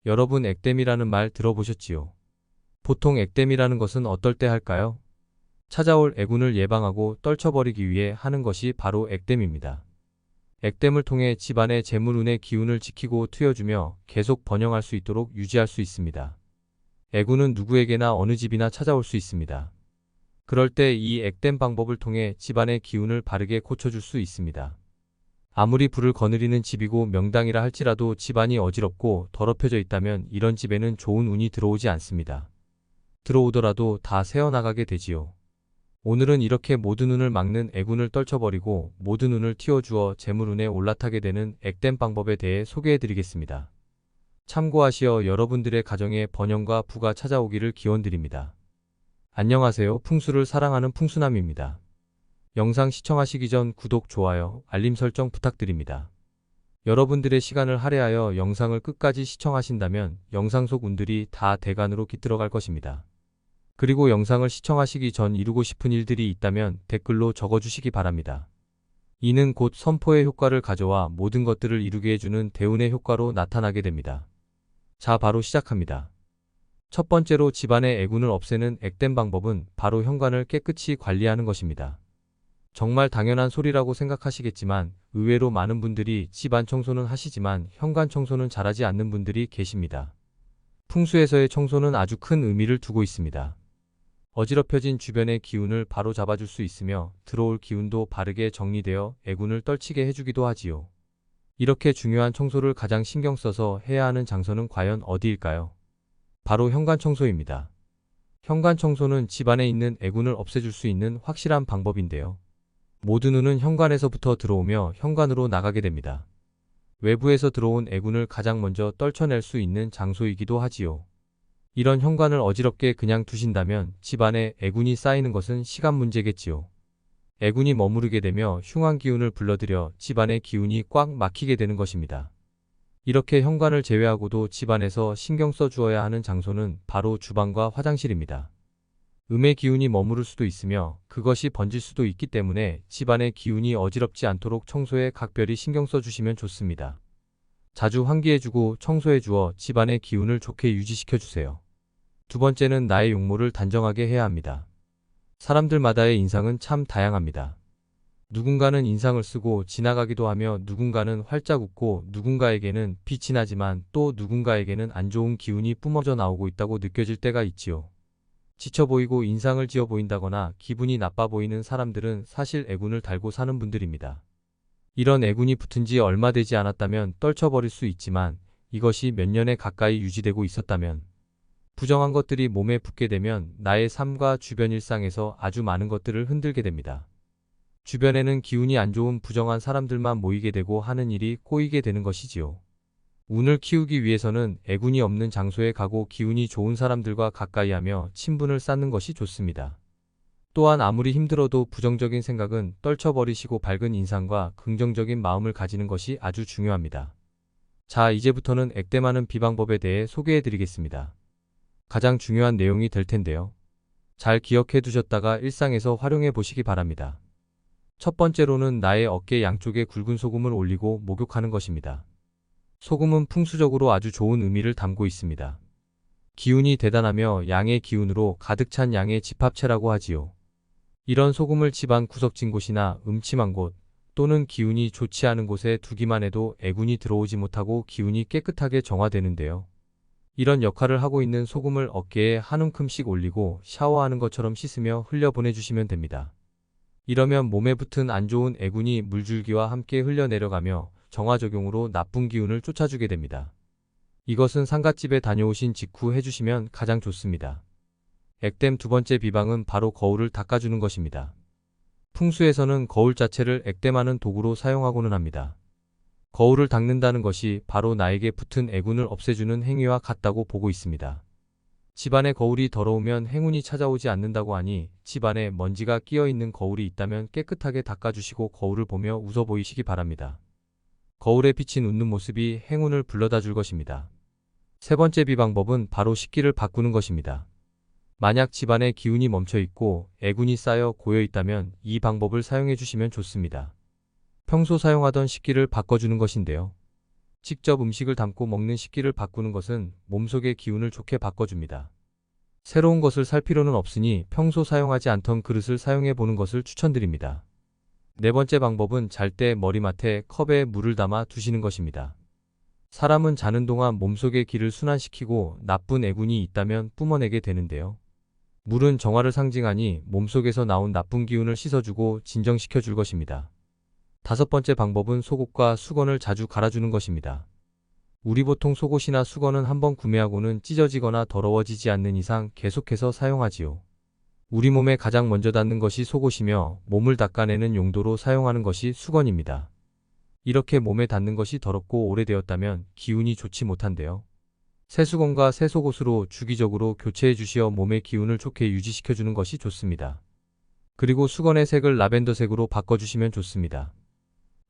여러분 액땜이라는 말 들어보셨지요? 보통 액땜이라는 것은 어떨 때 할까요? 찾아올 애군을 예방하고 떨쳐버리기 위해 하는 것이 바로 액땜입니다. 액땜을 통해 집안의 재물운의 기운을 지키고 트여주며 계속 번영할 수 있도록 유지할 수 있습니다. 애군은 누구에게나 어느 집이나 찾아올 수 있습니다. 그럴 때 이 액땜 방법을 통해 집안의 기운을 바르게 고쳐줄 수 있습니다. 아무리 불을 거느리는 집이고 명당이라 할지라도 집안이 어지럽고 더럽혀져 있다면 이런 집에는 좋은 운이 들어오지 않습니다. 들어오더라도 다 새어나가게 되지요. 오늘은 이렇게 모든 운을 막는 애군을 떨쳐버리고 모든 운을 틔워주어 재물운에 올라타게 되는 액땜 방법에 대해 소개해드리겠습니다. 참고하시어 여러분들의 가정에 번영과 부가 찾아오기를 기원드립니다. 안녕하세요. 풍수를 사랑하는 풍수남입니다. 영상 시청하시기 전 구독, 좋아요, 알림 설정 부탁드립니다. 여러분들의 시간을 할애하여 영상을 끝까지 시청하신다면 영상 속 운들이 다 대간으로 깃들어갈 것입니다. 그리고 영상을 시청하시기 전 이루고 싶은 일들이 있다면 댓글로 적어주시기 바랍니다. 이는 곧 선포의 효과를 가져와 모든 것들을 이루게 해주는 대운의 효과로 나타나게 됩니다. 자, 바로 시작합니다. 첫 번째로 집안의 애군을 없애는 액땜 방법은 바로 현관을 깨끗이 관리하는 것입니다. 정말 당연한 소리라고 생각하시겠지만 의외로 많은 분들이 집안 청소는 하시지만 현관 청소는 잘하지 않는 분들이 계십니다. 풍수에서의 청소는 아주 큰 의미를 두고 있습니다. 어지럽혀진 주변의 기운을 바로 잡아줄 수 있으며 들어올 기운도 바르게 정리되어 애군을 떨치게 해주기도 하지요. 이렇게 중요한 청소를 가장 신경 써서 해야 하는 장소는 과연 어디일까요? 바로 현관 청소입니다. 현관 청소는 집안에 있는 애군을 없애줄 수 있는 확실한 방법인데요. 모든 운은 현관에서부터 들어오며 현관으로 나가게 됩니다. 외부에서 들어온 애군을 가장 먼저 떨쳐낼 수 있는 장소이기도 하지요. 이런 현관을 어지럽게 그냥 두신다면 집안에 애군이 쌓이는 것은 시간 문제겠지요. 애군이 머무르게 되며 흉한 기운을 불러들여 집안의 기운이 꽉 막히게 되는 것입니다. 이렇게 현관을 제외하고도 집안에서 신경 써 주어야 하는 장소는 바로 주방과 화장실입니다. 음의 기운이 머무를 수도 있으며 그것이 번질 수도 있기 때문에 집안의 기운이 어지럽지 않도록 청소에 각별히 신경 써 주시면 좋습니다. 자주 환기해주고 청소해주어 집안의 기운을 좋게 유지시켜 주세요. 두 번째는 나의 용모를 단정하게 해야 합니다. 사람들마다의 인상은 참 다양합니다. 누군가는 인상을 쓰고 지나가기도 하며 누군가는 활짝 웃고 누군가에게는 빛이 나지만 또 누군가에게는 안 좋은 기운이 뿜어져 나오고 있다고 느껴질 때가 있지요. 지쳐 보이고 인상을 지어 보인다거나 기분이 나빠 보이는 사람들은 사실 애군을 달고 사는 분들입니다. 이런 애군이 붙은 지 얼마 되지 않았다면 떨쳐버릴 수 있지만 이것이 몇 년에 가까이 유지되고 있었다면 부정한 것들이 몸에 붙게 되면 나의 삶과 주변 일상에서 아주 많은 것들을 흔들게 됩니다. 주변에는 기운이 안 좋은 부정한 사람들만 모이게 되고 하는 일이 꼬이게 되는 것이지요. 운을 키우기 위해서는 애군이 없는 장소에 가고 기운이 좋은 사람들과 가까이 하며 친분을 쌓는 것이 좋습니다. 또한 아무리 힘들어도 부정적인 생각은 떨쳐버리시고 밝은 인상과 긍정적인 마음을 가지는 것이 아주 중요합니다. 자, 이제부터는 액땜하는 비방법에 대해 소개해 드리겠습니다. 가장 중요한 내용이 될 텐데요. 잘 기억해 두셨다가 일상에서 활용해 보시기 바랍니다. 첫 번째로는 나의 어깨 양쪽에 굵은 소금을 올리고 목욕하는 것입니다. 소금은 풍수적으로 아주 좋은 의미를 담고 있습니다. 기운이 대단하며 양의 기운으로 가득 찬 양의 집합체라고 하지요. 이런 소금을 집안 구석진 곳이나 음침한 곳 또는 기운이 좋지 않은 곳에 두기만 해도 애군이 들어오지 못하고 기운이 깨끗하게 정화되는데요. 이런 역할을 하고 있는 소금을 어깨에 한 움큼씩 올리고 샤워하는 것처럼 씻으며 흘려보내주시면 됩니다. 이러면 몸에 붙은 안 좋은 애군이 물줄기와 함께 흘려내려가며 정화작용으로 나쁜 기운을 쫓아주게 됩니다. 이것은 상갓집에 다녀오신 직후 해주시면 가장 좋습니다. 액땜 두 번째 비방은 바로 거울을 닦아주는 것입니다. 풍수에서는 거울 자체를 액땜하는 도구로 사용하고는 합니다. 거울을 닦는다는 것이 바로 나에게 붙은 애군을 없애주는 행위와 같다고 보고 있습니다. 집안의 거울이 더러우면 행운이 찾아오지 않는다고 하니 집안에 먼지가 끼어있는 거울이 있다면 깨끗하게 닦아주시고 거울을 보며 웃어 보이시기 바랍니다. 거울에 비친 웃는 모습이 행운을 불러다 줄 것입니다. 세 번째 비방법은 바로 식기를 바꾸는 것입니다. 만약 집안에 기운이 멈춰 있고 애군이 쌓여 고여 있다면 이 방법을 사용해 주시면 좋습니다. 평소 사용하던 식기를 바꿔주는 것인데요. 직접 음식을 담고 먹는 식기를 바꾸는 것은 몸속의 기운을 좋게 바꿔줍니다. 새로운 것을 살 필요는 없으니 평소 사용하지 않던 그릇을 사용해 보는 것을 추천드립니다. 네 번째 방법은 잘 때 머리맡에 컵에 물을 담아 두시는 것입니다. 사람은 자는 동안 몸속의 기를 순환시키고 나쁜 애군이 있다면 뿜어내게 되는데요. 물은 정화를 상징하니 몸속에서 나온 나쁜 기운을 씻어주고 진정시켜 줄 것입니다. 다섯 번째 방법은 속옷과 수건을 자주 갈아주는 것입니다. 우리 보통 속옷이나 수건은 한번 구매하고는 찢어지거나 더러워지지 않는 이상 계속해서 사용하지요. 우리 몸에 가장 먼저 닿는 것이 속옷이며 몸을 닦아내는 용도로 사용하는 것이 수건입니다. 이렇게 몸에 닿는 것이 더럽고 오래되었다면 기운이 좋지 못한데요. 새 수건과 새 속옷으로 주기적으로 교체해 주시어 몸의 기운을 좋게 유지시켜 주는 것이 좋습니다. 그리고 수건의 색을 라벤더색으로 바꿔주시면 좋습니다.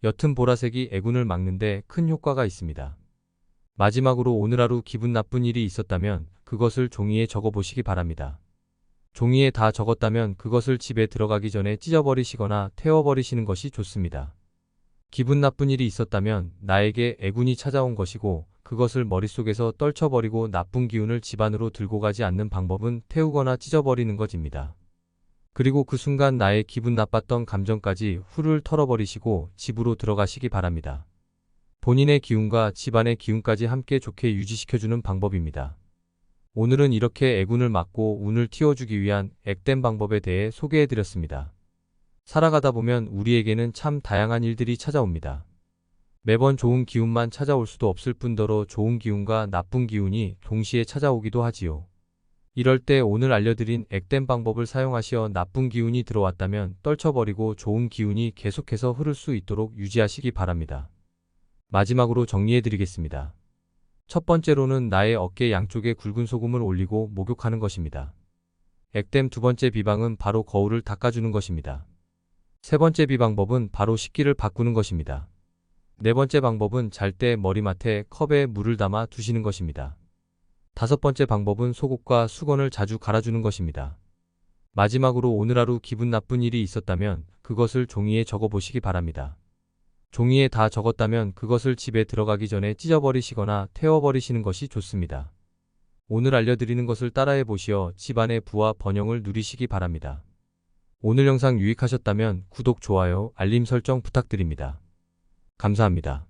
옅은 보라색이 애군을 막는데 큰 효과가 있습니다. 마지막으로 오늘 하루 기분 나쁜 일이 있었다면 그것을 종이에 적어 보시기 바랍니다. 종이에 다 적었다면 그것을 집에 들어가기 전에 찢어버리시거나 태워버리시는 것이 좋습니다. 기분 나쁜 일이 있었다면 나에게 애군이 찾아온 것이고 그것을 머릿속에서 떨쳐버리고 나쁜 기운을 집안으로 들고 가지 않는 방법은 태우거나 찢어버리는 것입니다. 그리고 그 순간 나의 기분 나빴던 감정까지 훌훌 털어버리시고 집으로 들어가시기 바랍니다. 본인의 기운과 집안의 기운까지 함께 좋게 유지시켜주는 방법입니다. 오늘은 이렇게 애군을 막고 운을 틔워주기 위한 액땜 방법에 대해 소개해드렸습니다. 살아가다 보면 우리에게는 참 다양한 일들이 찾아옵니다. 매번 좋은 기운만 찾아올 수도 없을 뿐더러 좋은 기운과 나쁜 기운이 동시에 찾아오기도 하지요. 이럴 때 오늘 알려드린 액땜 방법을 사용하시어 나쁜 기운이 들어왔다면 떨쳐버리고 좋은 기운이 계속해서 흐를 수 있도록 유지하시기 바랍니다. 마지막으로 정리해드리겠습니다. 첫 번째로는 나의 어깨 양쪽에 굵은 소금을 올리고 목욕하는 것입니다. 액땜 두 번째 비방은 바로 거울을 닦아주는 것입니다. 세 번째 비방법은 바로 식기를 바꾸는 것입니다. 네 번째 방법은 잘 때 머리맡에 컵에 물을 담아 두시는 것입니다. 다섯 번째 방법은 속옷과 수건을 자주 갈아주는 것입니다. 마지막으로 오늘 하루 기분 나쁜 일이 있었다면 그것을 종이에 적어 보시기 바랍니다. 종이에 다 적었다면 그것을 집에 들어가기 전에 찢어버리시거나 태워버리시는 것이 좋습니다. 오늘 알려드리는 것을 따라해 보시어 집안의 부와 번영을 누리시기 바랍니다. 오늘 영상 유익하셨다면 구독, 좋아요, 알림 설정 부탁드립니다. 감사합니다.